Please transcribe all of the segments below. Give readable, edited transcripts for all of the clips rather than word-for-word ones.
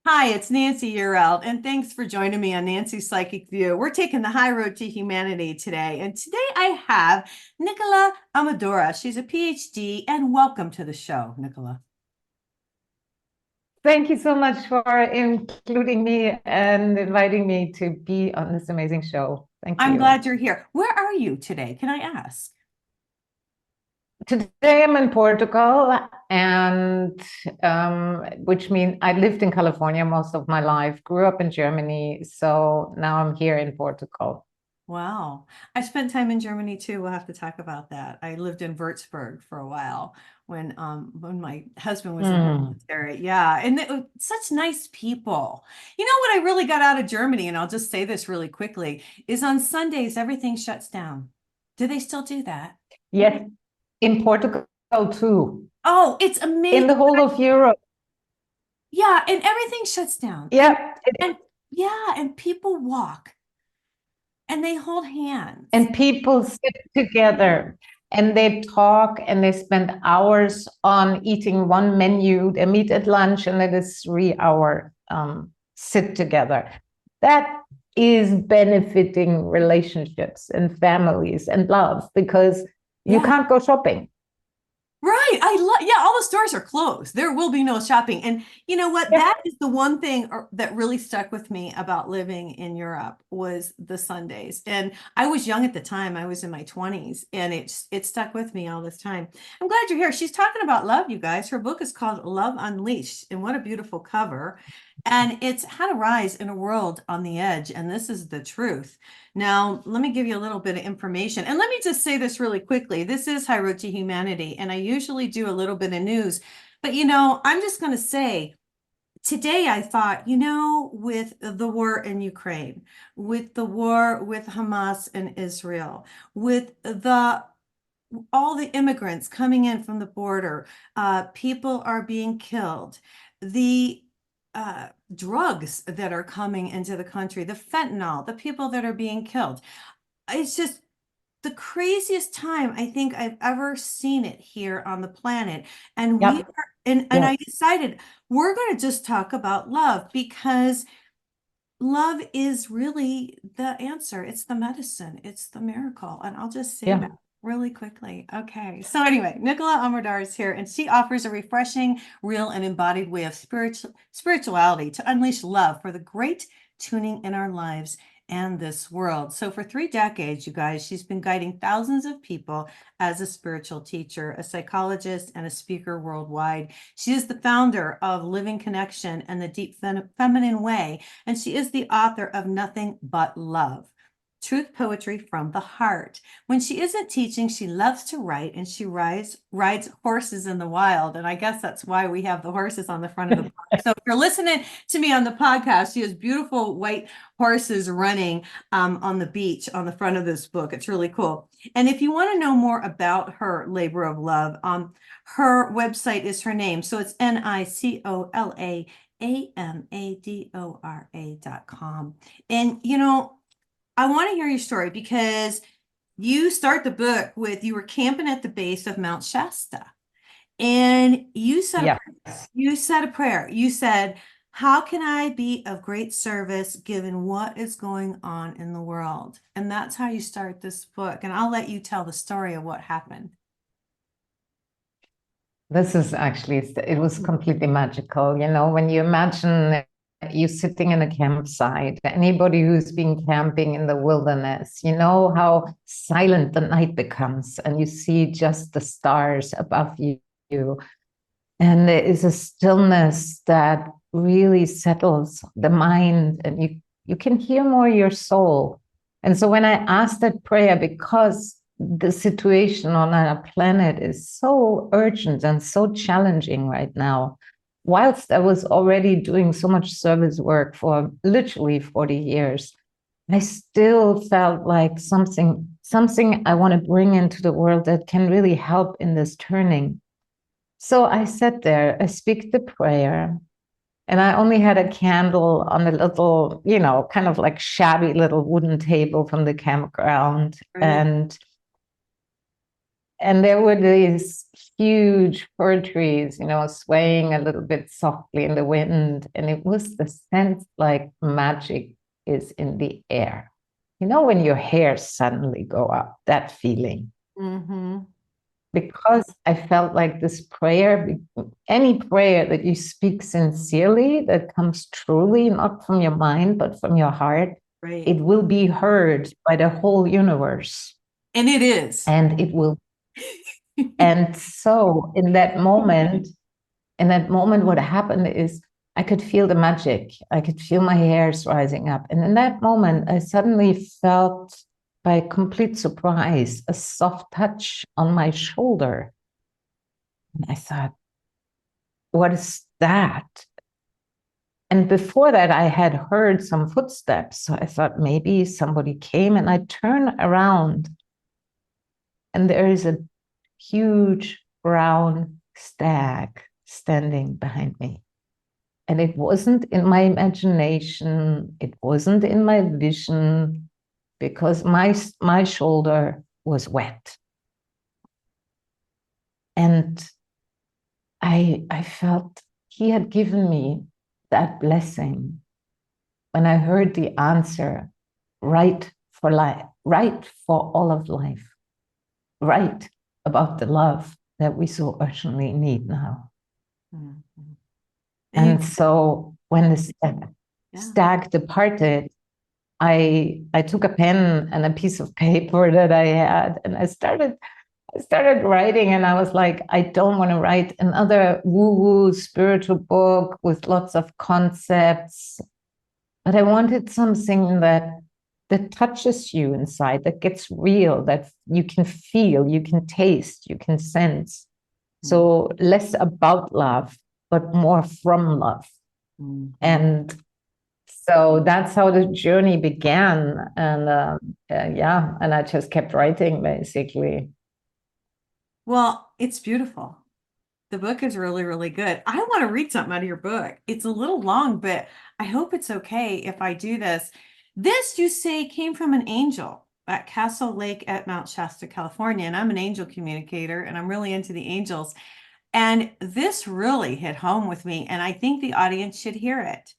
Hi, it's Nancy Ureld, and thanks for joining me on Nancy's Psychic View. We're taking the high road to humanity today, and today I have Nicola Amadora. She's a PhD, and welcome to the show, Nicola. Thank you so much for including me and inviting me to be on this amazing show. Thank I'm you. glad you're here. Where are you today? Can I ask? Today I'm in Portugal, and which means I lived in California most of my life, grew up in Germany, so now I'm here in Portugal. Wow. I spent time in Germany too. We'll have to talk about that. I lived in Würzburg for a while when my husband was in the Mm. military. Yeah, and they were such nice people. You know what I really got out of Germany, and I'll just say this really quickly, is on Sundays everything shuts down. Do they still do that? Yes, in Portugal too, Oh, it's in amazing. the whole of Europe. Yeah, and everything shuts down. And Yeah, and yeah, and people walk and they hold hands. and people sit together and they talk and they spend hours on eating one menu. They meet at lunch and it is 3 hour sit together. That is benefiting relationships and families and love because you Yeah. can't go shopping. Right. I love, yeah, all the stores are closed. There will be no shopping. And you know what? Yeah. That is the one thing that really stuck with me about living in Europe was the Sundays. And I was young at the time. I was in my 20s and it stuck with me all this time. I'm glad you're here. She's talking about love, you guys. Her book is called Love Unleashed, and what a beautiful cover. And it's how to rise in a world on the edge. And this is the truth. Now, let me give you a little bit of information. And let me just say this really quickly. This is High Road to Humanity, and I usually do a little bit of news. But, I'm just going to say today I thought, with the war in Ukraine, with the war with Hamas and Israel, with the all the immigrants coming in from the border, people are being killed. The drugs that are coming into the country, the fentanyl, the people that are being killed. It's just the craziest time I think I've ever seen it here on the planet. And we Yep. are, and Yeah. I decided we're going to just talk about love because love is really the answer. It's the medicine, it's the miracle. And I'll just say Yeah. that really quickly. Okay. So, anyway, Nicola Amadora is here, and she offers a refreshing, real, and embodied way of spirituality to unleash love for the great tuning in our lives and this world. So, for 3 decades, you guys, she's been guiding thousands of people as a spiritual teacher, a psychologist, and a speaker worldwide. She is the founder of Living Connection and the Deep Feminine Way, and she is the author of Nothing But Love. Truth poetry from the heart. When she isn't teaching, she loves to write and she rides horses in the wild. And I guess that's why we have the horses on the front of the book. So if you're listening to me on the podcast, she has beautiful white horses running on the beach on the front of this book. It's really cool. And if you want to know more about her labor of love, her website is her name. So it's Nicola.com. And I want to hear your story because you start the book with you were camping at the base of Mount Shasta and Yes. you said a prayer. You said, "How can I be of great service given what is going on in the world?" And that's how you start this book. And I'll let you tell the story of what happened. This is actually, it was completely magical. When you imagine you sitting in a campsite, anybody who's been camping in the wilderness, you know how silent the night becomes and you see just the stars above you. And there is a stillness that really settles the mind and you can hear more your soul. And so when I asked that prayer, because the situation on our planet is so urgent and so challenging right now, whilst I was already doing so much service work for literally 40 years, I still felt like something I want to bring into the world that can really help in this turning. So I sat there, I speak the prayer, and I only had a candle on the little, kind of like shabby little wooden table from the campground. Right. And and there were these huge fir trees, you know, swaying a little bit softly in the wind. And it was the sense like magic is in the air. You know, when your hairs suddenly go up, that feeling. Mm-hmm. Because I felt like this prayer, any prayer that you speak sincerely, that comes truly, not from your mind, but from your heart, Right. it will be heard by the whole universe. And it is. And it will. And so in that moment, what happened is I could feel the magic. I could feel my hairs rising up. And in that moment, I suddenly felt, by complete surprise, a soft touch on my shoulder. And I thought, what is that? And before that, I had heard some footsteps. So I thought maybe somebody came, and I turn around and there is a huge brown stag standing behind me. And it wasn't in my imagination, it wasn't in my vision, because my shoulder was wet. And I felt he had given me that blessing when I heard the answer, right for life, right for all of life, right about the love that we so urgently need now. Mm-hmm. And so when the Yeah. stag departed, I took a pen and a piece of paper that I had, and I started writing, and I was like, I don't want to write another woo-woo spiritual book with lots of concepts, but I wanted something that touches you inside, that gets real, that you can feel, you can taste, you can sense. So less about love, but more from love. Mm-hmm. And so that's how the journey began. And yeah, and I just kept writing basically. Well, it's beautiful. The book is really, really good. I want to read something out of your book. It's a little long, but I hope it's okay if I do this. This, you say, came from an angel at Castle Lake at Mount Shasta, California. And I'm an angel communicator, and I'm really into the angels. And this really hit home with me. And I think the audience should hear it,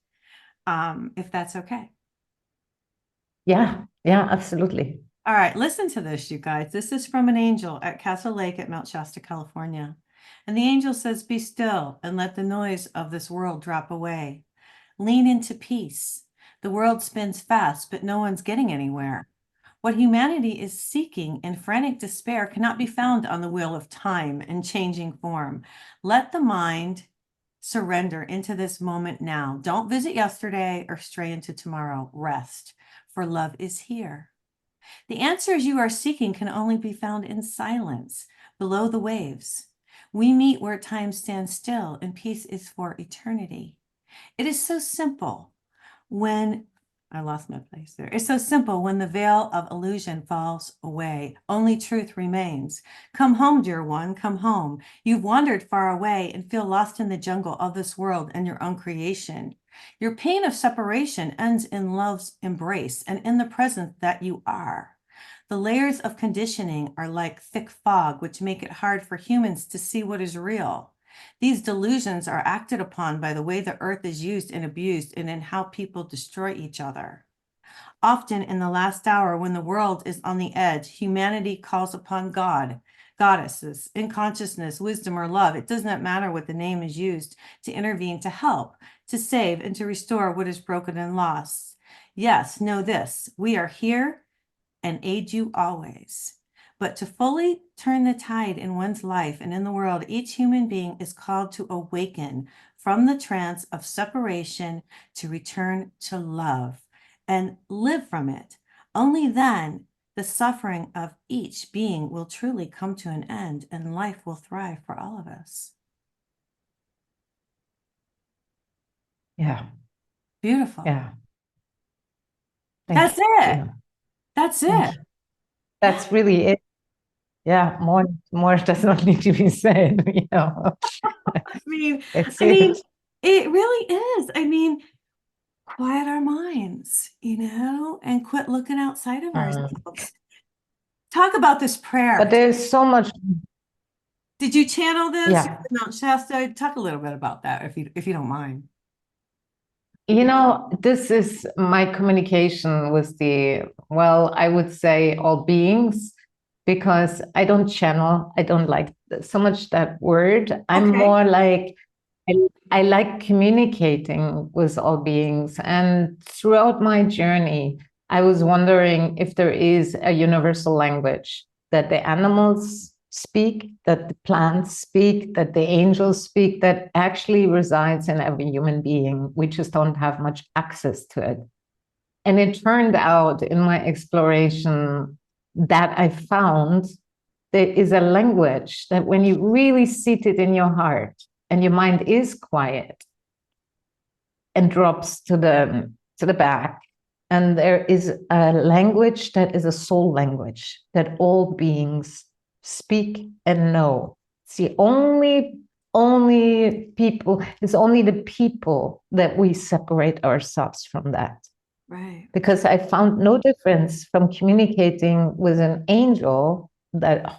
if that's okay. Yeah, yeah, absolutely. All right, listen to this, you guys. This is from an angel at Castle Lake at Mount Shasta, California. And the angel says, "Be still and let the noise of this world drop away. Lean into peace. The world spins fast, but no one's getting anywhere. What humanity is seeking in frantic despair cannot be found on the wheel of time in changing form. Let the mind surrender into this moment now. Don't visit yesterday or stray into tomorrow. Rest, for love is here. The answers you are seeking can only be found in silence, below the waves. We meet where time stands still and peace is for eternity. It is so simple when I lost my place there. It's so simple when the veil of illusion falls away. Only truth remains. Come home, dear one, come home. You've wandered far away and feel lost in the jungle of this world and your own creation. Your pain of separation ends in love's embrace and in the presence that you are. The layers of conditioning are like thick fog, which make it hard for humans to see what is real. These delusions are acted upon by the way the earth is used and abused and in how people destroy each other. Often in the last hour, when the world is on the edge, humanity calls upon God, goddesses, in consciousness, wisdom, or love. It does not matter what the name is used to intervene, to help, to save, and to restore what is broken and lost. Yes, know this, we are here and aid you always. But to fully turn the tide in one's life and in the world, each human being is called to awaken from the trance of separation to return to love and live from it. Only then the suffering of each being will truly come to an end and life will thrive for all of us. Yeah. Beautiful. Yeah. That's Thank it. you. That's Thank it. you. That's really it. Yeah, more does not need to be said, you know. I mean, It's I mean, it. it really is. I mean, quiet our minds, and quit looking outside of Mm. ourselves. talk about this But prayer. there's so much. Did you channel this? Yeah. Mount Shasta? Talk a little bit about that if you don't mind. This is my communication with well, I would say all beings, because I don't channel. I don't like so much that word. I'm Okay. more like, I like communicating with all beings. And throughout my journey, I was wondering if there is a universal language that the animals speak, that the plants speak, that the angels speak, that actually resides in every human being. We just don't have much access to it. And it turned out in my exploration that I found there is a language that when you really sit it in your heart and your mind is quiet and drops to the back, and there is a language that is a soul language that all beings speak and know. It's the only people, it's only the people that we separate ourselves from that. Right. Because I found no difference from communicating with an angel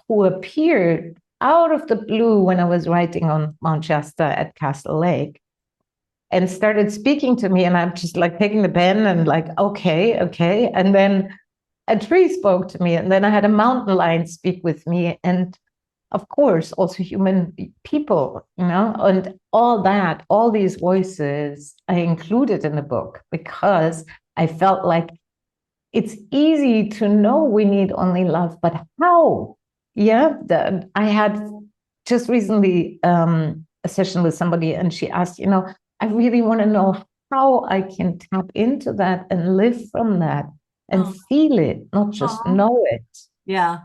who appeared out of the blue when I was writing on Mount Shasta at Castle Lake and started speaking to me. And I'm just like taking the pen and like, okay, okay. And then a tree spoke to me. And then I had a mountain lion speak with me. And of course, also human people, and all that, all these voices I included in the book because I felt like it's easy to know we need only love, but how? Yeah, I had just recently a session with somebody, and she asked, I really want to know how I can tap into that and live from that and Oh, feel it, not just know it. yeah.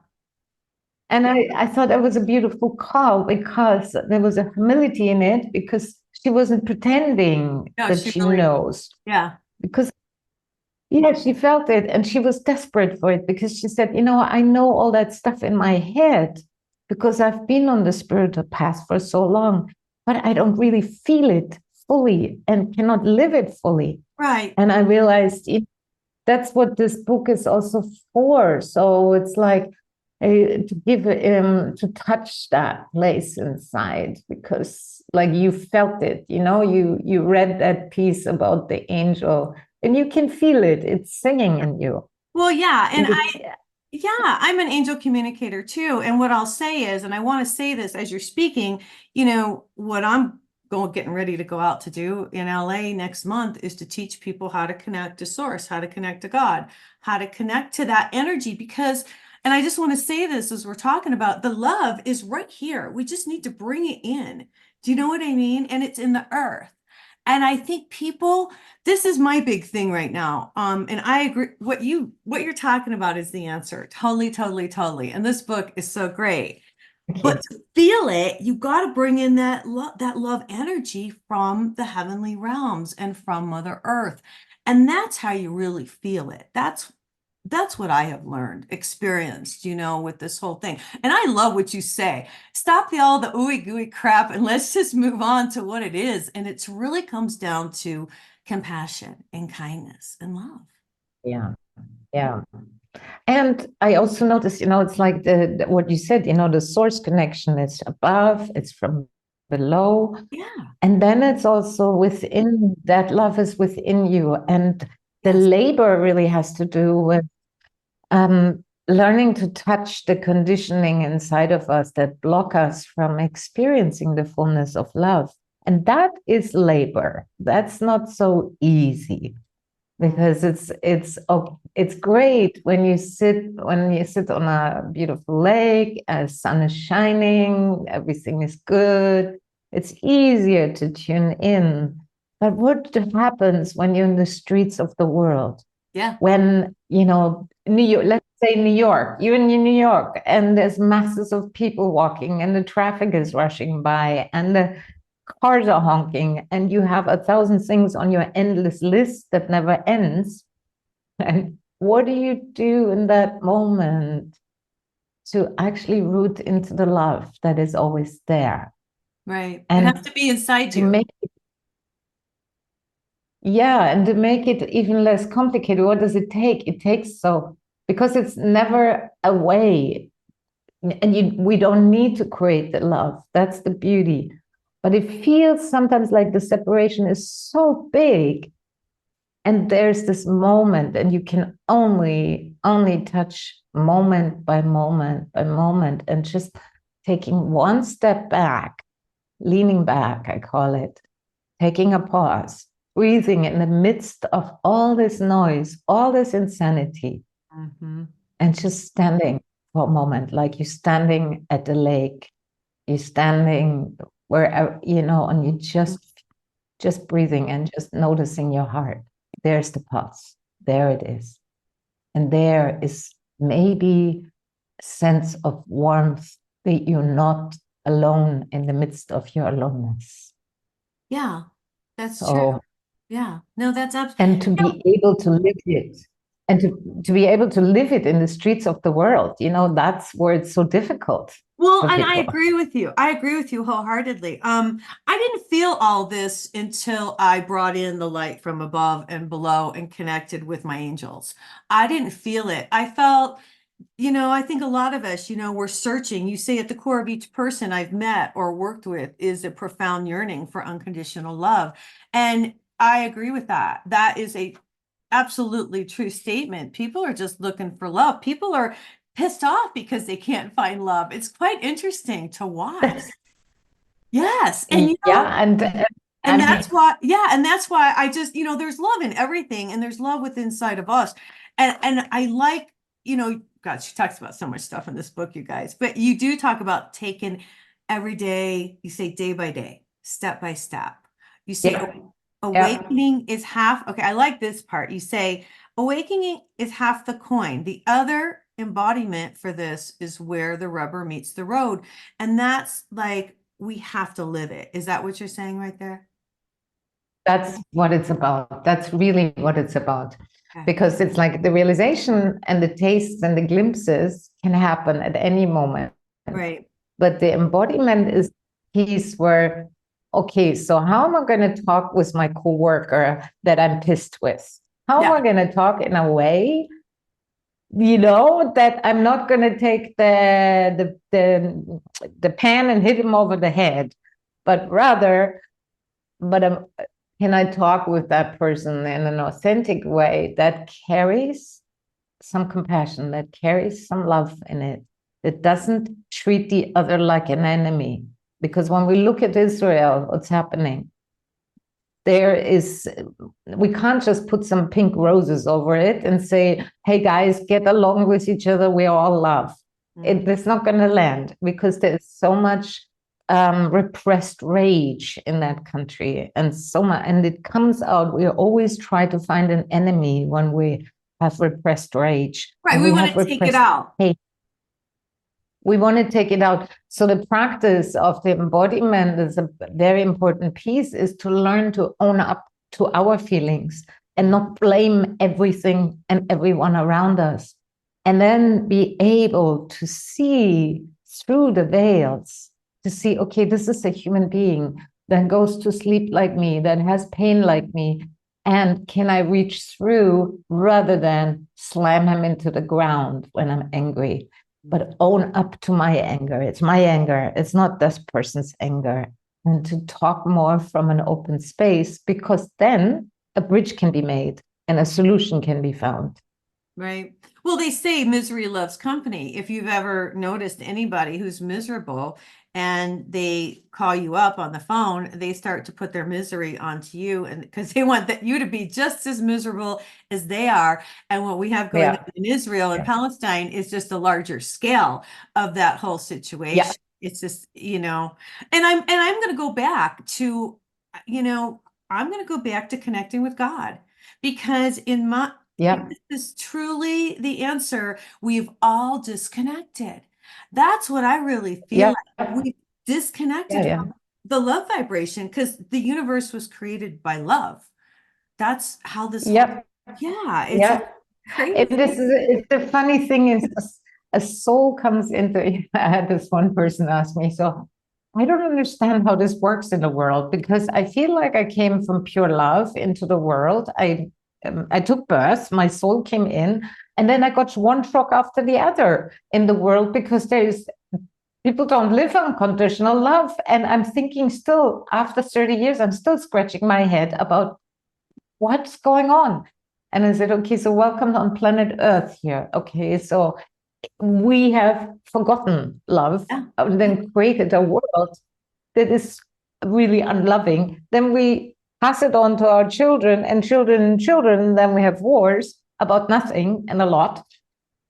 And I thought that was a beautiful call because there was a humility in it, because she wasn't pretending No, that she she really, knows. yeah. Because, yeah, she felt it and she was desperate for it, because she said, I know all that stuff in my head because I've been on the spiritual path for so long, but I don't really feel it fully and cannot live it fully. Right. And I realized that's what this book is also for. So it's like to give to touch that place inside, because like you felt it, you read that piece about the angel and you can feel it. It's singing in you. Well, yeah. And Yeah. yeah, I'm an angel communicator too. And what I'll say is, and I want to say this as you're speaking, what I'm getting ready to go out to do in LA next month is to teach people how to connect to source, how to connect to God, how to connect to that energy. Because, and I just want to say this as we're talking about, the love is right here. We just need to bring it in. Do you know what I mean? And it's in the earth. And I think people, this is my big thing right now. And I agree, what you're talking about is the answer. Totally, totally, totally. And this book is so great. But to feel it, you got to bring in that love energy from the heavenly realms and from Mother Earth. And that's how you really feel it. That's what I have learned, experienced, with this whole thing. And I love what you say. Stop all the ooey gooey crap and let's just move on to what it is. And it really comes down to compassion and kindness and love. Yeah. Yeah. And I also noticed, it's like what you said, the source connection is above, it's from below. Yeah. And then it's also within, that love is within you. And the Yes. labor really has to do with learning to touch the conditioning inside of us that block us from experiencing the fullness of love. And that is labor. That's not so easy, because it's great when you sit on a beautiful lake, sun is shining, everything is good. It's easier to tune in. But what happens when you're in the streets of the world? Yeah. When New York, let's say New York, you're in New York, and there's masses of people walking, and the traffic is rushing by, and the cars are honking, and you have 1,000 things on your endless list that never ends. And what do you do in that moment to actually root into the love that is always there? Right. It And has to be inside to you. make it, yeah, and to make it even less complicated, what does it take? It takes, so because it's never away. And we don't need to create the love. That's the beauty. But it feels sometimes like the separation is so big. And there's this moment, and you can only touch moment by moment by moment, and just taking one step back, leaning back, I call it, taking a pause, breathing in the midst of all this noise, all this insanity, and just standing for a moment, like you're standing at the lake, you're standing wherever, and you just breathing and just noticing your heart. There's the pulse. There it is. And there is maybe a sense of warmth that you're not alone in the midst of your aloneness. Yeah, that's So, true. Yeah, no, that's and to be able to live it, and to be able to live it in the streets of the world, that's where it's so difficult. Well, for and I people. agree with you. I agree with you wholeheartedly. I didn't feel all this until I brought in the light from above and below and connected with my angels. I didn't feel it. I felt, I think a lot of us, we're searching. You say at the core of each person I've met or worked with is a profound yearning for unconditional love. And I agree with that. That is a absolutely true statement. People are just looking for love. People are pissed off because they can't find love. It's quite interesting to watch. Yes. And Yeah, and and I that's mean, why, yeah, and that's why I just, there's love in everything and there's love within inside of us. And I like, God, she talks about so much stuff in this book, you guys, but you do talk about taking every day, you say day by day, step by step. You say yeah, yeah, awakening is half, okay, I like this part. You say awakening is half the coin. The other embodiment for this is where the rubber meets the road. And that's like, we have to live it. Is that what you're saying right there? that's what it's about. That's really what it's about. Okay. Because it's like the realization and the tastes and the glimpses can happen at any moment. Right. But the embodiment is piece where, okay, so how am I going to talk with my coworker that I'm pissed with? How am Yeah. I going to talk in a way, that I'm not going to take the pan and hit him over the head, but rather, can I talk with that person in an authentic way that carries some compassion, that carries some love in it, that doesn't treat the other like an enemy? Because when we look at Israel, what's happening? We can't just put some pink roses over it and say, hey guys, get along with each other, we all love. It's not going to land, because there's so much repressed rage in that country, and so much, and it comes out. We always try to find an enemy when we have repressed rage. Right. When We we want have to take it repressed out. hate, we want to take it out. So the practice of the embodiment is a very important piece, is to learn to own up to our feelings and not blame everything and everyone around us. And then be able to see through the veils, to see, okay, this is a human being that goes to sleep like me, that has pain like me. And can I reach through rather than slam him into the ground when I'm angry? But own up to my anger. It's my anger. It's not this person's anger. And to talk more from an open space, because then a bridge can be made and a solution can be found. Right. Well, they say misery loves company. If you've ever noticed anybody who's miserable and they call you up on the phone, they start to put their misery onto you, and because they want that you to be just as miserable as they are. And what we have going Yeah. on in Israel and Yeah. Palestine is just a larger scale of that whole situation. Yeah. It's just, and I'm going to go back to, you know, I'm going to go back to connecting with God, because Yeah. this is truly the answer. We've all disconnected. That's what I really feel Yeah. like. We've Yeah. disconnected Yeah. from the love vibration, because the universe was created by love. That's how this whole, Yeah. yeah, it's Yeah. And crazy. it's the funny thing is, a soul comes into, I had this one person ask me, so I don't understand how this works in the world, because I feel like I came from pure love into the world. I took birth, my soul came in, and then I got one shock after the other in the world, because people don't live unconditional love. And I'm thinking still, after 30 years, I'm still scratching my head about what's going on. And I said, okay, so welcome on planet Earth here. Okay, so we have forgotten love, and then created a world that is really unloving. Then we pass it on to our children and children and children, and then we have wars about nothing and a lot.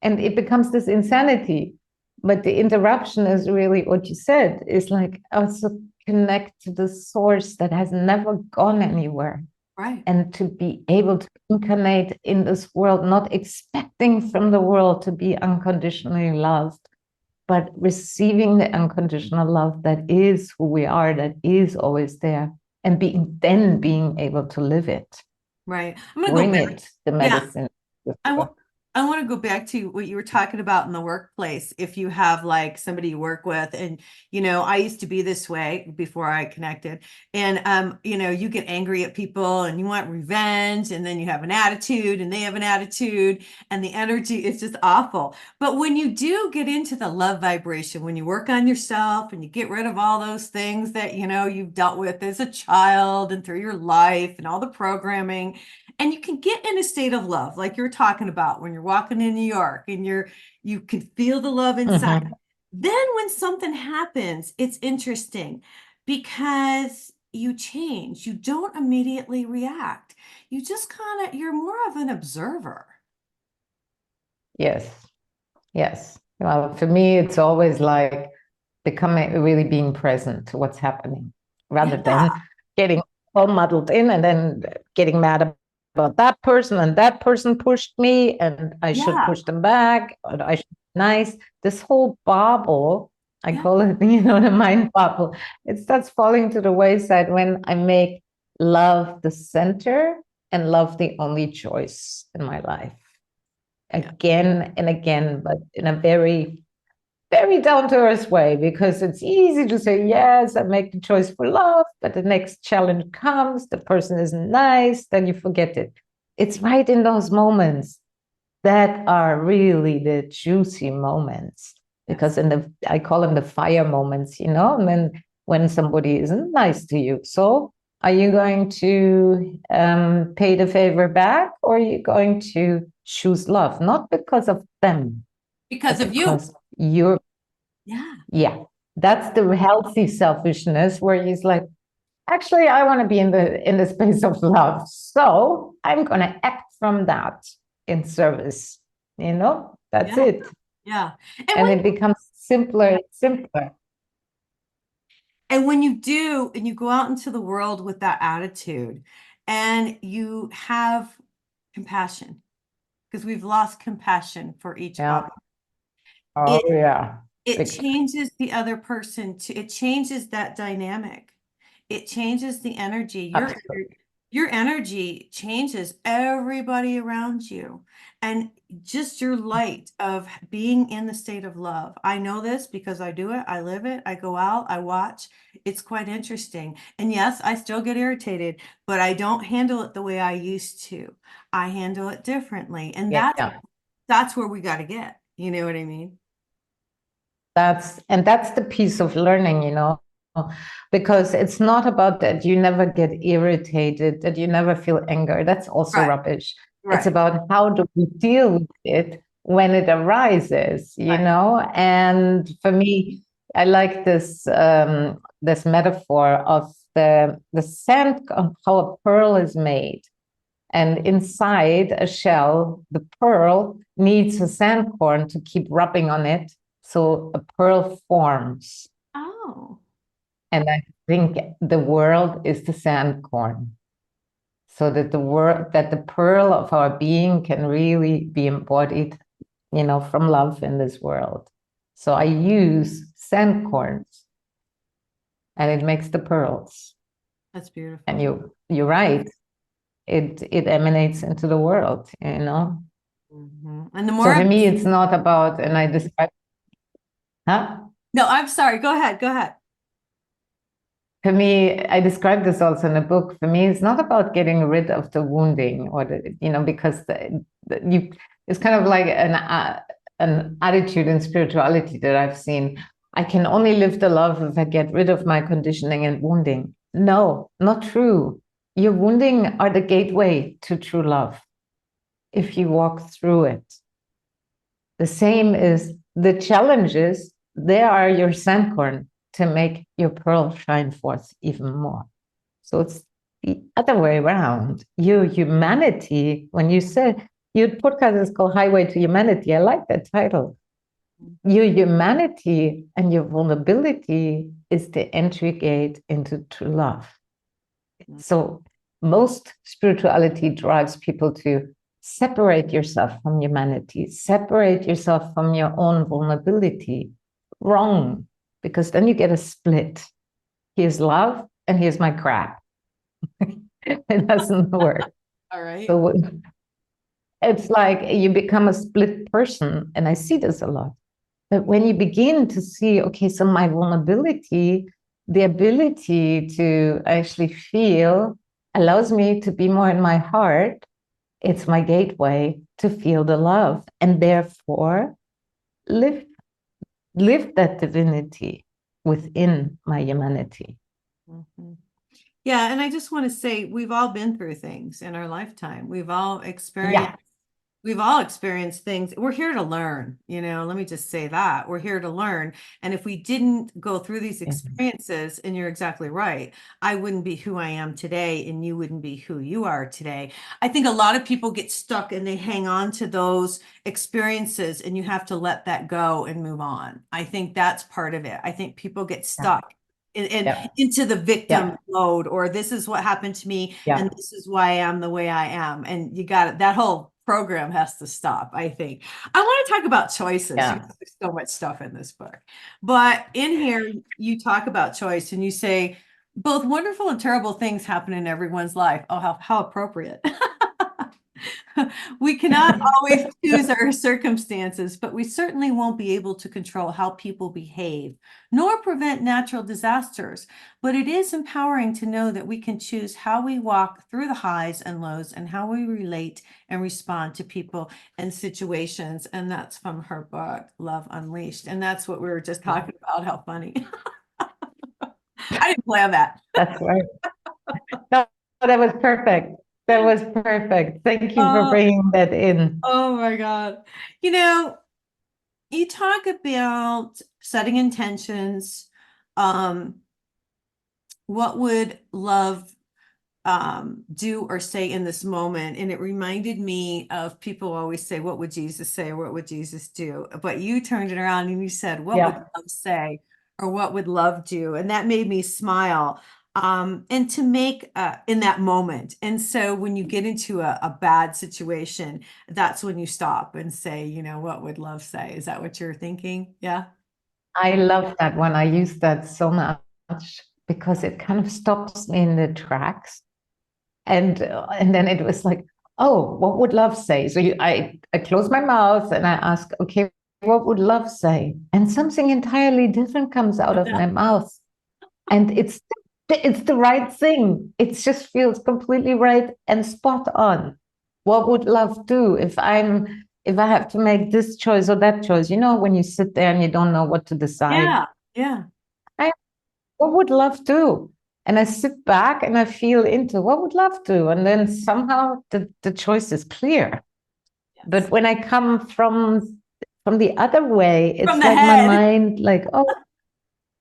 And it becomes this insanity. But the interruption is really what you said, is like also connect to the source that has never gone anywhere. Right. And to be able to incarnate in this world, not expecting from the world to be unconditionally loved, but receiving the unconditional love that is who we are, that is always there, and being able to live it. Right. I'm gonna Bring go back. it, the medicine. I want I want to go back to what you were talking about in the workplace. If you have like somebody you work with, and I used to be this way before I connected, and you get angry at people and you want revenge, and then you have an attitude and they have an attitude, and the energy is just awful. But when you do get into the love vibration, when you work on yourself and you get rid of all those things that you've dealt with as a child and through your life and all the programming, and you can get in a state of love, like you're talking about when you're walking in New York and you can feel the love inside. Mhm. Then when something happens, it's interesting because you change. You don't immediately react. You just you're more of an observer. Yes, yes. Well, for me, it's always like becoming really being present to what's happening, rather Yeah, than getting all muddled in and then getting mad about that person, and that person pushed me and I should yeah, push them back, or I should be nice. This whole bubble, I yeah, call it, the mind bubble, it starts falling to the wayside when I make love the center and love the only choice in my life, yeah. again and again, but in a very, very down to earth way, because it's easy to say, yes, I make the choice for love, but the next challenge comes, the person isn't nice, then you forget it. It's right in those moments that are really the juicy moments, Yes. because I call them the fire moments, and then when somebody isn't nice to you. So are you going to pay the favor back, or are you going to choose love? Not because of them, Because but of you. because you're, Yeah. yeah, that's the healthy selfishness, where he's like, actually, I want to be in the space of love, so I'm going to act from that in service. That's Yeah. it. Yeah. And And when it becomes simpler and simpler. And when you do, and you go out into the world with that attitude and you have compassion, because we've lost compassion for each Yeah. other, Oh, it yeah. it Big time. changes the other person to it changes that dynamic. It changes the energy. Absolutely. Your energy changes everybody around you. And just your light of being in the state of love. I know this because I do it. I live it. I go out, I watch. It's quite interesting. And yes, I still get irritated, but I don't handle it the way I used to. I handle it differently. And Yeah. that's where we got to get. You know what I mean? That's the piece of learning, because it's not about that you never get irritated, that you never feel anger. That's also Right. rubbish. It's Right. about how do we deal with it when it arises, Right. And for me, I like this metaphor of the sand, of how a pearl is made. And inside a shell, the pearl needs a sandcorn to keep rubbing on it, so a pearl forms. Oh, And I think the world is the sandcorn, so that that the pearl of our being can really be embodied, from love in this world. So I use sandcorns, and it makes the pearls. that's And beautiful. you're right. It emanates into the world. And the So more for of me, this, it's not about, and I describe, huh? no, I'm sorry. Go ahead. Go ahead. For me, I described this also in a book. For me, it's not about getting rid of the wounding or because it's kind of like an attitude in spirituality that I've seen. I can only live the love if I get rid of my conditioning and wounding. No, not true. Your wounding are the gateway to true love if you walk through it. The same is the challenges, they are your sandcorn to make your pearl shine forth even more. So it's the other way around. Your humanity, when you said your podcast is called Highway to Humanity, I like that title. Your humanity and your vulnerability is the entry gate into true love. So most spirituality drives people to separate yourself from humanity, separate yourself from your own vulnerability. Wrong, because then you get a split. Here's love and here's my crap. It doesn't work. All right. So it's like you become a split person, and I see this a lot. But when you begin to see, okay, so my vulnerability, the ability to actually feel allows me to be more in my heart. It's my gateway to feel the love and therefore live that divinity within my humanity. Mhm. Yeah, and I just want to say we've all been through things in our lifetime. We've all experienced things. We're here to learn, let me just say that. We're here to learn. And if we didn't go through these experiences, and you're exactly right, I wouldn't be who I am today, and you wouldn't be who you are today. I think a lot of people get stuck and they hang on to those experiences, and you have to let that go and move on. I think that's part of it. I think people get stuck into the victim mode, or this is what happened to me, and this is why I am the way I am. And you got it. That whole program has to stop, I think. I want to talk about choices. There's so much stuff in this book. But in here, you talk about choice, and you say, both wonderful and terrible things happen in everyone's life. Oh, how appropriate. We cannot always choose our circumstances, but we certainly won't be able to control how people behave, nor prevent natural disasters. But it is empowering to know that we can choose how we walk through the highs and lows and how we relate and respond to people and situations. And that's from her book, Love Unleashed. And that's what we were just talking about. How funny. I didn't plan that. That's right. No, that was perfect. That was perfect. Thank you for bringing that in. Oh my God. You talk about setting intentions. What would love do or say in this moment? And it reminded me of people always say, what would Jesus say? Or what would Jesus do? But you turned it around and you said, what would love say? Or what would love do? And that made me smile. And to make in that moment. And so when you get into a bad situation, that's when you stop and say, what would love say? Is that what you're thinking? Yeah. I love that one. I use that so much because it kind of stops me in the tracks. And then it was like, oh, what would love say? So I close my mouth and I ask, okay, what would love say? And something entirely different comes out of my mouth. And it's the right thing. It just feels completely right and spot on. What would love do if I have to make this choice or that choice? When you sit there and you don't know what to decide. Yeah. What would love do? And I sit back and I feel into what would love do? And then somehow the choice is clear. Yes. But when I come from the other way, it's like my mind, like, oh,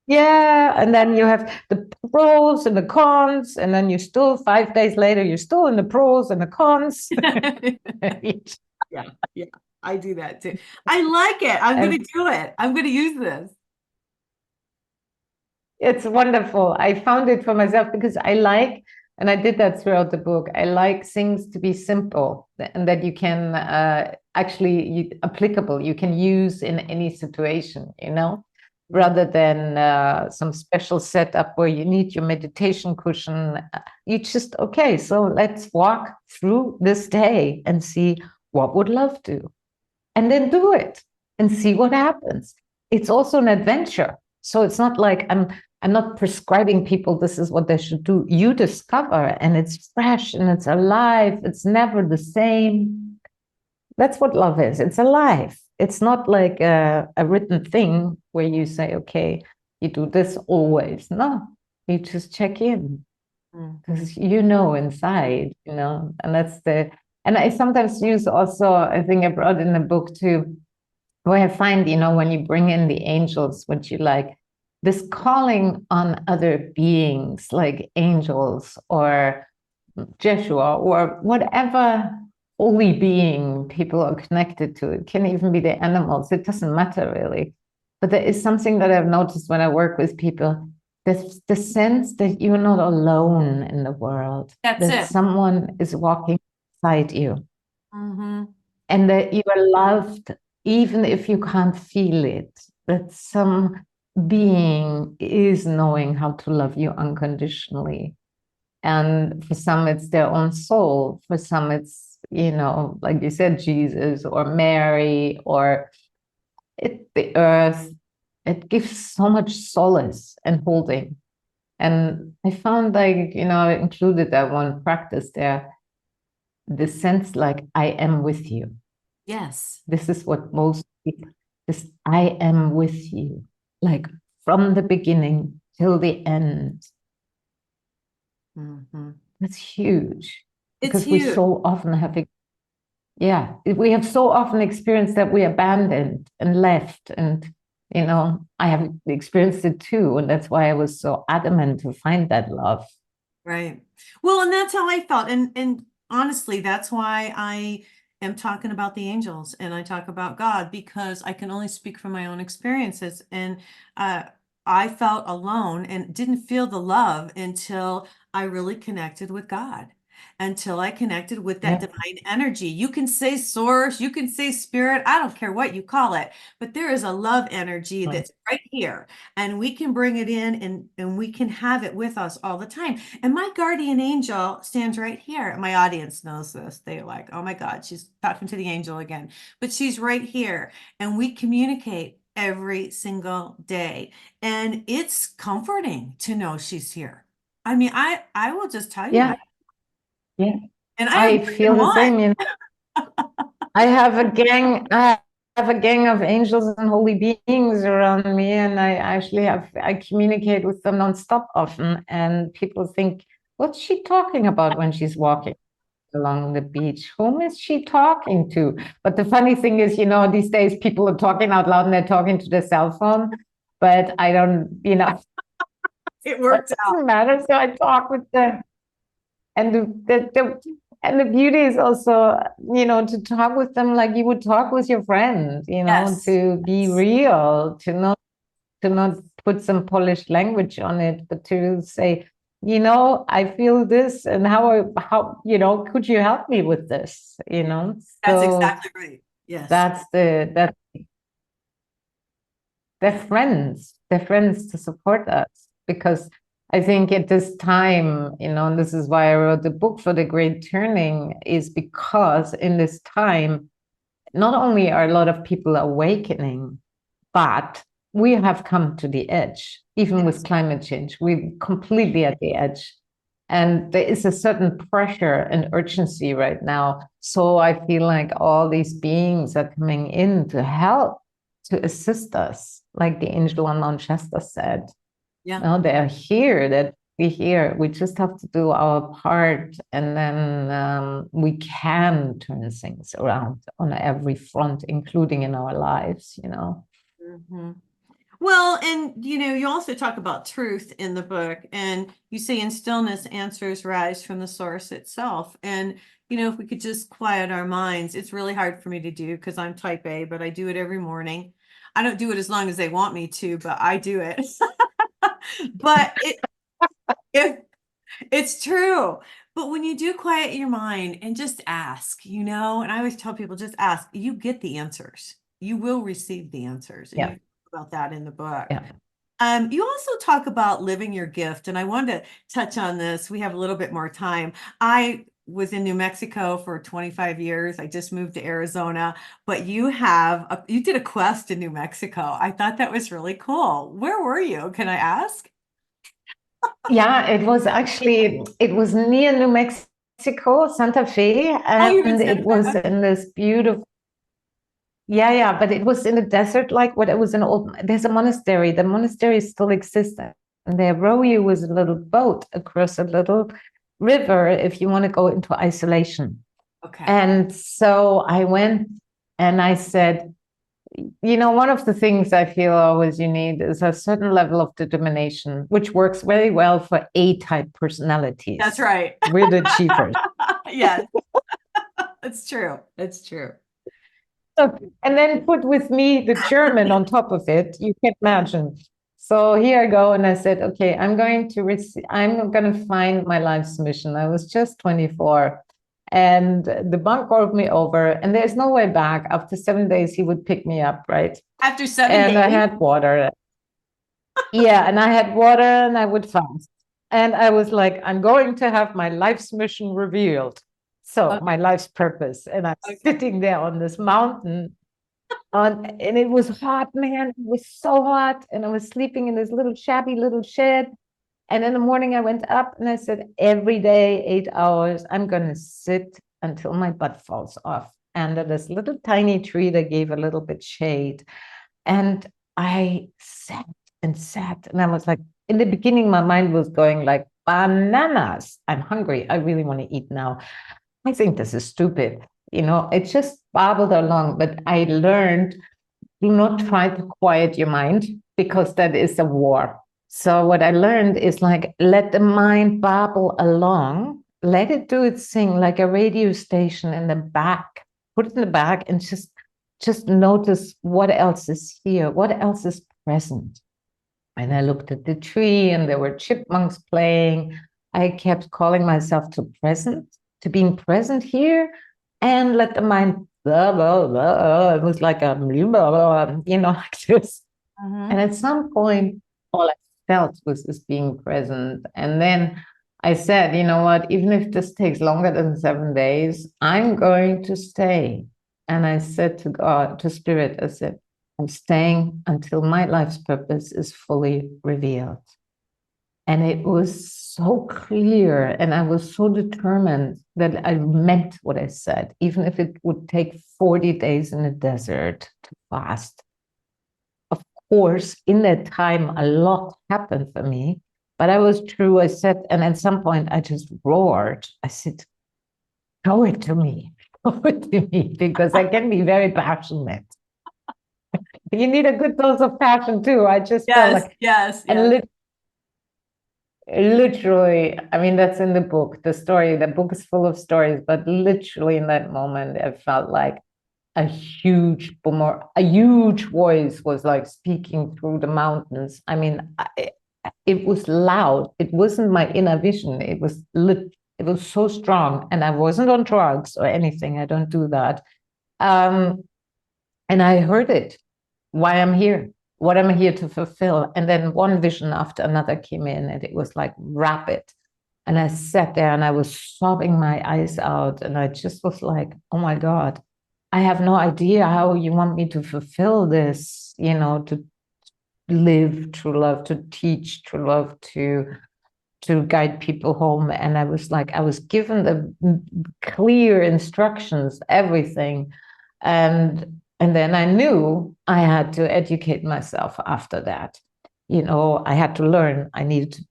yeah. And then you have the pros and the cons. And then you still 5 days later, you're still in the pros and the cons. Yeah. I do that too. I like it. I'm going to do it. I'm going to use this. It's wonderful. I found it for myself because and I did that throughout the book, I like things to be simple and that you can applicable, you can use in any situation, rather than some special setup where you need your meditation cushion. You just, okay, so let's walk through this day and see what would love do. And then do it and see what happens. It's also an adventure. So it's not like I'm I'm not prescribing people this is what they should do. You discover, and it's fresh and it's alive. It's never the same. That's what love is. It's alive. It's not like a written thing where you say, okay, you do this always. No, you just check in because you know inside, you know, and that's the, and I sometimes use also, I think I brought in the book too, where I find, you know, when you bring in the angels, what you like, this calling on other beings like angels or Jeshua or whatever holy being people are connected to. It can even be the animals. It doesn't matter really. But there is something that I've noticed when I work with people. There's the sense that you're not alone in the world, That's that it. someone is walking beside you Mm-hmm. and that you are loved even if you can't feel it, that some being is knowing how to love you unconditionally. And for some, it's their own soul. For some, it's, you know, like you said, Jesus or Mary or the earth. It gives so much solace and holding. And I found like, you know, I included that one practice there, the sense like I am with you. Yes. This is what most people, this I am with you, like from the beginning till the end. Mm-hmm. That's huge It's because we huge. so often have, yeah, we have so often experienced that we abandoned and left. And, you know, I have experienced it too. And that's why I was so adamant to find that love. Right. Well, and that's how I felt. And honestly, that's why I am talking about the angels and I talk about God because I can only speak from my own experiences. And uh, I felt alone and didn't feel the love until I really connected with God, until I connected with that Yeah. divine energy. You can say source, you can say spirit, I don't care what you call it, but there is a love energy that's right here and we can bring it in and we can have it with us all the time. And my guardian angel stands right here. My audience knows this. They're like, oh my God, she's talking to the angel again. But she's right here. And we communicate every single day. And it's comforting to know she's here. I mean, I will just tell you. Yeah. Yeah. And I have I more feel than the one. same. You know, I have a gang. I have a gang of angels and holy beings around me, and I communicate with them nonstop often. And people think, what's she talking about when she's walking along the beach? Whom is she talking to? But the funny thing is, you know, these days people are talking out loud and they're talking to their cell phone. But I don't, you know, It it worked out. doesn't matter. So I talk with them. And and the beauty is also, you know, to talk with them like you would talk with your friend, you know, Yes. to be real, to not put some polished language on it, but to say, you know, I feel this and how, you know, could you help me with this? You know? That's So exactly right. Yes. that's they're friends to support us because I think at this time, you know, and this is why I wrote the book for the Great Turning, is because in this time, not only are a lot of people awakening, but we have come to the edge, even with climate change. We're completely at the edge. And there is a certain pressure and urgency right now. So I feel like all these beings are coming in to help, to assist us, like the angel on Mount Shasta said. Yeah. No, they are here, that we here. We just have to do our part, and then we can turn things around on every front, including in our lives, you know. Mhm. Well, and you also talk about truth in the book, and you say in stillness, answers rise from the source itself. And, if we could just quiet our minds, it's really hard for me to do because I'm type A, but I do it every morning. I don't do it as long as they want me to, but I do it. But it it's true. But when you do quiet your mind and just ask, and I always tell people just ask, you get the answers. You will receive the answers. And you Yeah, talk about that in the book. yeah, You also talk about living your gift, and I wanted to touch on this. We have a little bit more time. I was in New Mexico for 25 years. I just moved to Arizona, but you did a quest in New Mexico. I thought that was really cool. Where were you? Can I ask? Yeah, it was near New Mexico, Santa Fe, Oh, and you've been it Santa Fe? was in this beautiful, yeah, yeah, but it was in the desert, like what it was an old, there's a monastery. The monastery still exists. And they row you with a little boat across a little river if you want to go into isolation. Okay. And so I went and I said, one of the things I feel always you need is a certain level of determination, which works very well for A-type That's personalities. right. We're the achievers. Yes, it's true. It's true. And then put with me the German on top of it. You can imagine. So here I go, and I said, okay, I'm going to find my life's mission. I was just 24. And the monk called me over, and there's no way back. After 7 days, he would pick me up, right? After 7 days. And I had water. Yeah, and I had water and I would fast. And I was like, I'm going to have my life's mission revealed. So Okay. my life's purpose. And I'm Okay. sitting there on this mountain and it was hot, man. It was so hot. And I was sleeping in this little shabby little shed. And in the morning I went up and I said, every day, 8 hours, I'm going to sit until my butt falls off. Under this little tiny tree that gave a little bit shade. And I sat, and I was like, in the beginning, my mind was going like, bananas. I'm hungry. I really want to eat now. I think this is stupid. It just babbled along, but I learned do not try to quiet your mind because that is a war. So what I learned is like, let the mind babble along, let it do its thing like a radio station in the back, put it in the back and just notice what else is here, what else is present. And I looked at the tree and there were chipmunks playing. I kept calling myself to being present here and let the mind blah, blah, blah. It was like a blah, blah, blah, like this. And at some point, all I felt was this being present. And then I said, you know what, even if this takes longer than 7 days, I'm going to stay. And I said to God, to Spirit, I said, I'm staying until my life's purpose is fully revealed. And it was so clear, and I was so determined that I meant what I said, even if it would take 40 days in the desert to fast. Of course, in that time, a lot happened for me, but I was true. I said, and at some point, I just roared. I said, show it to me, show it to me, because I can be very passionate. You need a good dose of passion too. I just felt Yes, like, yes, and yes. literally, I mean, that's in the book, the story. The book is full of stories, but literally in that moment, I felt like a huge boomer, a huge voice was like speaking through the mountains. I mean, it was loud. It wasn't my inner vision. It was lit. It was so strong, and I wasn't on drugs or anything. I don't do that. Um, and I heard it. Why I'm here, what I'm here to fulfill. And then one vision after another came in, and it was like rapid. And I sat there and I was sobbing my eyes out. And I just was like, oh my God, I have no idea how you want me to fulfill this, to live true love, to teach true love, to guide people home. And I was like, I was given the clear instructions, everything. And then I knew I had to educate myself after that. I had to learn. I needed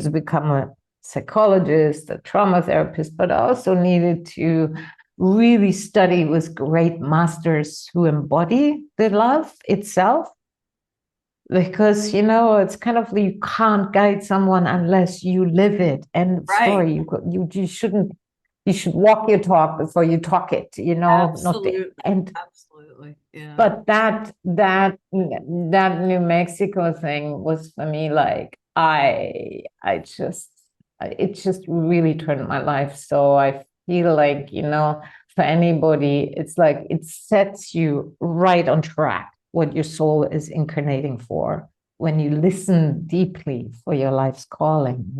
to become a psychologist, a trauma therapist, but I also needed to really study with great masters who embody the love itself. Because it's kind of you can't guide someone unless you live it. End of Right. story. You shouldn't. You should walk your talk before you talk it. Not the Absolutely. and Absolutely. Yeah. but that New Mexico thing was for me like it just really turned my life. So I feel like, for anybody, it's like it sets you right on track what your soul is incarnating for when you listen deeply for your life's calling.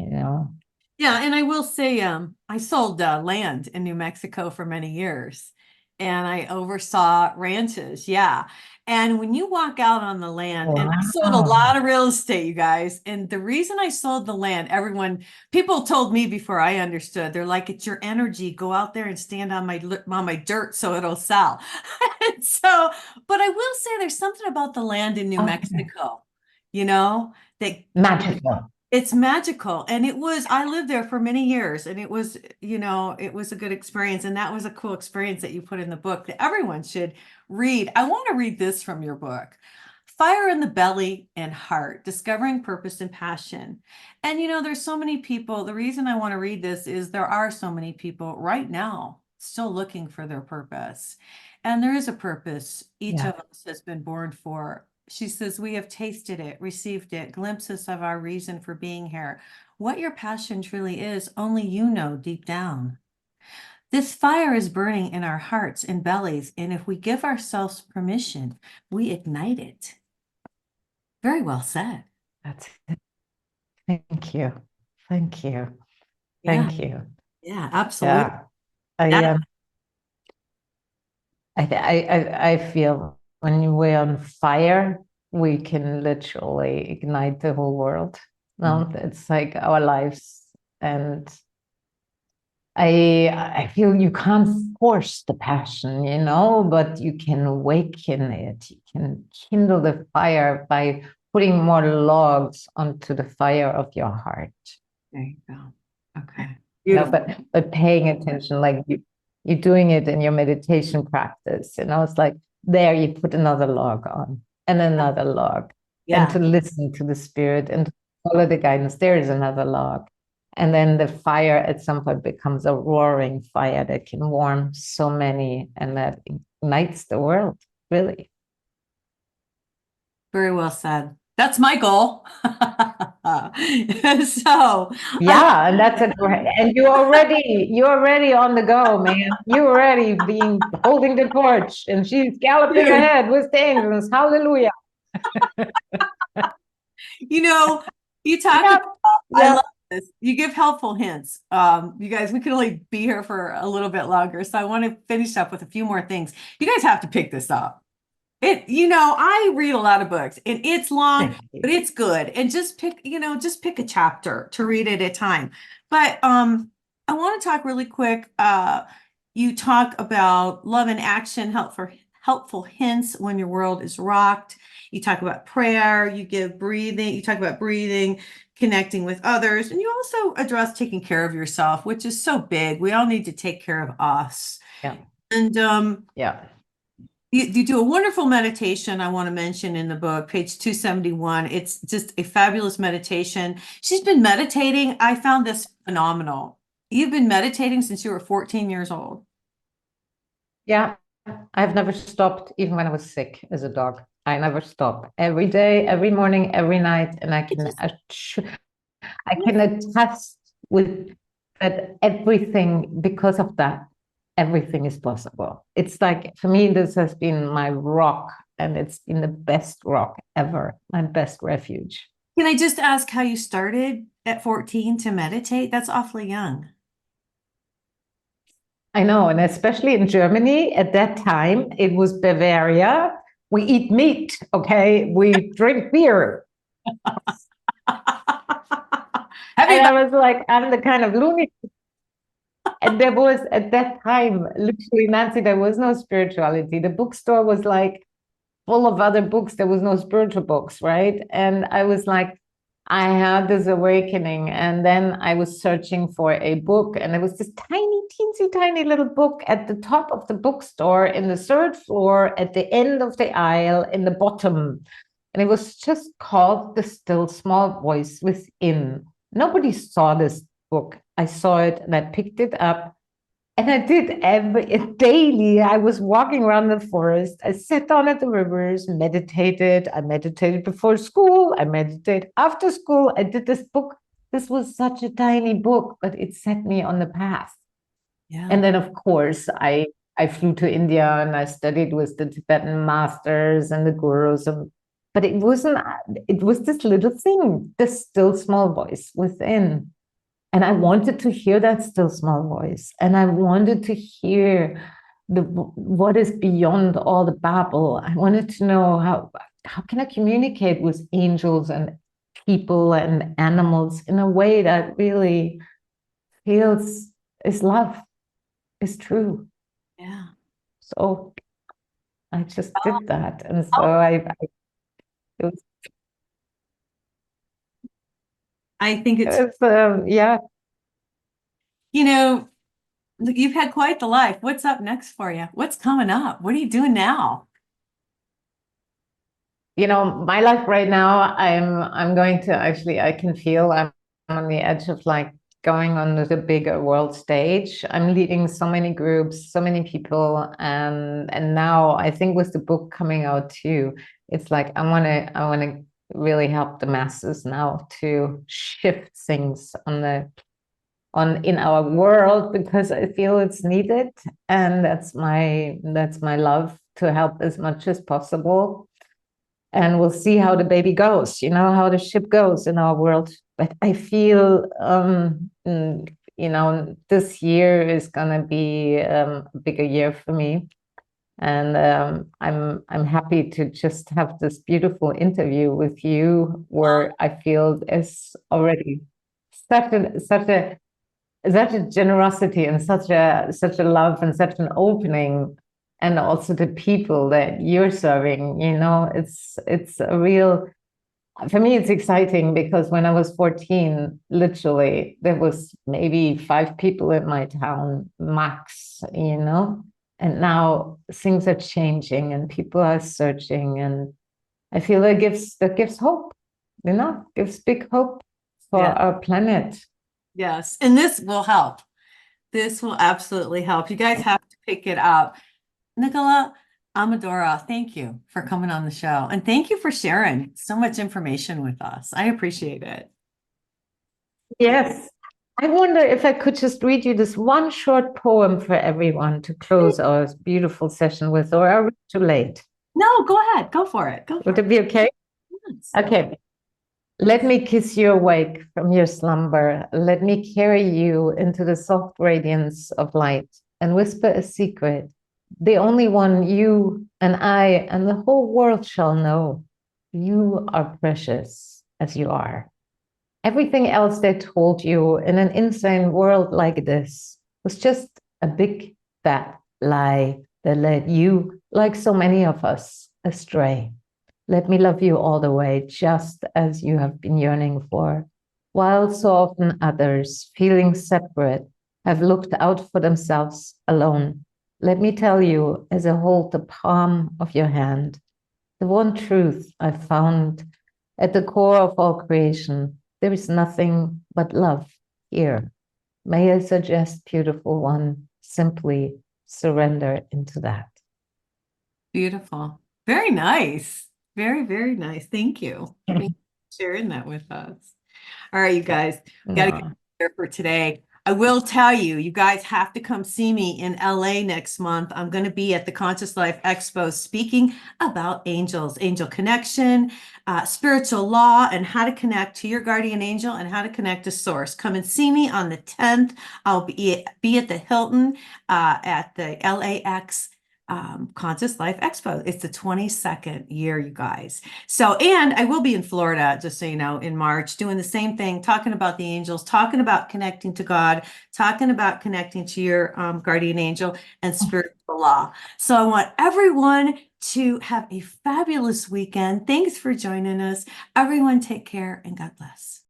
Yeah, and I will say, I sold land in New Mexico for many years. and I oversaw ranches. Yeah. And when you walk out on the land, and I sold a Wow. lot of real estate, you guys. And the reason I sold the land, people told me before I understood, they're like, it's your energy. Go out there and stand on my dirt so it'll sell. And so, but I will say there's something about the land in New Okay. Mexico, you know, that Magical. it's magical. And I lived there for many years, and it was a good experience. And that was a cool experience that you put in the book that everyone should read. I want to read this from your book. Fire in the Belly and Heart, Discovering Purpose and Passion. And there's so many people. The reason I want to read this is there are so many people right now still looking for their purpose. And there is a purpose each Yeah. of us has been born for. She says, we have tasted it, received it, glimpses of our reason for being here. What your passion truly is, only you know deep down. This fire is burning in our hearts and bellies, and if we give ourselves permission, we ignite it. Very well said. That's it. Thank you. Thank you. Yeah, Thank you. yeah, absolutely. Yeah. I That, I feel when we're on fire, we can literally ignite the whole world. No, it's like our lives. And I feel you can't force the passion, but you can awaken it. You can kindle the fire by putting more logs onto the fire of your heart. there you go. Okay. No, Beautiful. but paying attention, like you're doing it in your meditation practice, it's like there you put another log on and another log, and to Yeah. listen to the spirit and to follow the guidance, there is another log. And then the fire at some point becomes a roaring fire that can warm so many and that ignites the world, really. Very well said. That's my goal. So I Yeah, and that's it. And you're already on the go, man. You're already being holding the torch, and she's galloping Dude, ahead with the angels. Hallelujah. you know, you talk Yep. about, I love Yep. this. You give helpful hints. You guys, we can only be here for a little bit longer. So I want to finish up with a few more things. You guys have to pick this up. I read a lot of books and it's long, Thank you. but it's good. And just pick a chapter to read at a time. But I want to talk really quick. You talk about love in action, helpful hints when your world is rocked. You talk about prayer, you talk about breathing, connecting with others, and you also address taking care of yourself, which is so big. We all need to take care of us. Yeah. And Yeah. you do a wonderful meditation I want to mention in the book, page 271. It's just a fabulous meditation. She's been meditating. I found this phenomenal. You've been meditating since you were 14 years old. Yeah. I've never stopped, even when I was sick as a dog. I never stop. Every day, every morning, every night, and I can attest with that everything, because of that, everything is possible. It's like, for me, this has been my rock, and it's been the best rock ever, my best refuge. Can I just ask how you started at 14 to meditate? That's awfully young. I know, and especially in Germany at that time, it was Bavaria. We eat meat, okay? We drink beer. And I was like, I'm the kind of loony. And there was, at that time, literally, Nancy, there was no spirituality. The bookstore was like full of other books. There was no spiritual books, right? And I was like, I had this awakening. And then I was searching for a book, and there was this tiny, teensy, tiny little book at the top of the bookstore in the third floor, at the end of the aisle, in the bottom. And it was just called The Still Small Voice Within. Nobody saw this book. I saw it and I picked it up. And I did daily. I was walking around the forest. I sat down at the rivers, meditated. I meditated before school. I meditated after school. I did this book. This was such a tiny book, but it set me on the path. Yeah. And then, of course, I flew to India and I studied with the Tibetan masters and the gurus. But it was this little thing, this still small voice within. And I wanted to hear that still small voice. And I wanted to hear what is beyond all the babble. I wanted to know how can I communicate with angels and people and animals in a way that really feels is love, is true. Yeah. So I just Oh, did that. And so oh, it was, I think it's, yeah, you know, you've had quite the life. What's up next for you? What's coming up? What are you doing now? my life right now, I'm going to actually, I can feel I'm on the edge of like going on the bigger world stage. I'm leading so many groups, so many people, and now I think with the book coming out too, it's like I want to really help the masses now to shift things on in our world because I feel it's needed, and that's my love to help as much as possible. And we'll see how the baby goes, how the ship goes in our world. But I feel, this year is gonna be a bigger year for me, and I'm happy to just have this beautiful interview with you, where I feel there's already such a generosity and such a love and such an opening, and also the people that you're serving, it's a real, for me it's exciting, because when I was 14, literally there was maybe 5 people in my town max, and now things are changing and people are searching, and I feel that gives hope, gives big hope for Yeah. our planet. Yes. And this will help. This will absolutely help. You guys have to pick it up. Nicola Amadora, thank you for coming on the show. And thank you for sharing so much information with us. I appreciate it. Yes. I wonder if I could just read you this one short poem for everyone to close our beautiful session with, or are we too late? No, go ahead. Go for it. Go for Would it. it be okay? Yes. Okay. Let me kiss you awake from your slumber. Let me carry you into the soft radiance of light and whisper a secret, the only one you and I and the whole world shall know. You are precious as you are. Everything else they told you in an insane world like this was just a big fat lie that led you, like so many of us, astray. Let me love you all the way, just as you have been yearning for, while so often others, feeling separate, have looked out for themselves alone. Let me tell you, as I hold the palm of your hand, the one truth I found at the core of all creation, there is nothing but love here. May I suggest, beautiful one, simply surrender into that. Beautiful. Very nice. Very, very nice. Thank you. Thank you for sharing that with us. All right, you guys, got to get No. there for today. I will tell you, you guys have to come see me in LA next month. I'm going to be at the Conscious Life Expo speaking about angels, angel connection, spiritual law, and how to connect to your guardian angel and how to connect to source. Come and see me on the 10th. I'll be at the Hilton at the LAX Conscious Life Expo. It's the 22nd year, you guys. So, and I will be in Florida, just so you know, in March, doing the same thing, talking about the angels, talking about connecting to God, talking about connecting to your guardian angel and spiritual law. So I want everyone to have a fabulous weekend. Thanks for joining us. Everyone take care and God bless.